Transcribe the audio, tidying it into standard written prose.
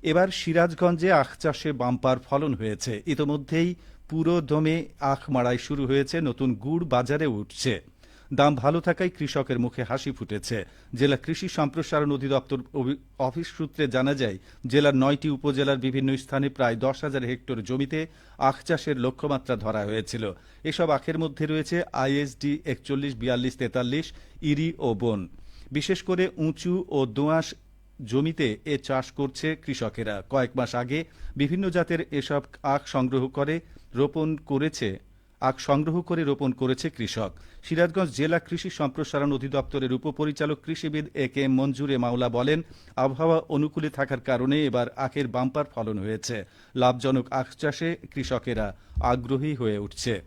এবার সিরাজগঞ্জে আখ চাষে বাম্পার ফলন হয়েছে। ইতোমধ্যেই পুরো দমে আখ মাড়াই শুরু হয়েছে, নতুন গুড় বাজারে উঠছে। দাম ভালো থাকায় কৃষকের মুখে হাসি ফুটেছে। জেলা কৃষি সম্প্রসারণ অধিদপ্তর অফিস সূত্রে জানা যায়, জেলার ৯টি উপজেলার বিভিন্ন স্থানে প্রায় ১০,০০০ হেক্টর জমিতে আখ চাষের লক্ষ্যমাত্রা ধরা হয়েছিল। এসব আখের মধ্যে রয়েছে আইএসডি ৪১, ৪২, ৪৩, ইরি ও বোন। বিশেষ করে উঁচু ও দোআঁশ জমিতে এ চাষ করছে কৃষকেরা। কয়েক মাস আগে বিভিন্ন জাতের এসব আখ সংগ্রহ করে রোপণ করেছে কৃষক। সিরাজগঞ্জ জেলা কৃষি সম্প্রসারণ অধিদপ্তরের উপপরিচালক কৃষিবিদ এ.কে.এম. মঞ্জুরে মাওলা বলেন, আবহাওয়া অনুকূলে থাকার কারণে এবার আখের বাম্পার ফলন হয়েছে। লাভজনক আখ চাষে কৃষকেরা আগ্রহী হয়ে উঠছে।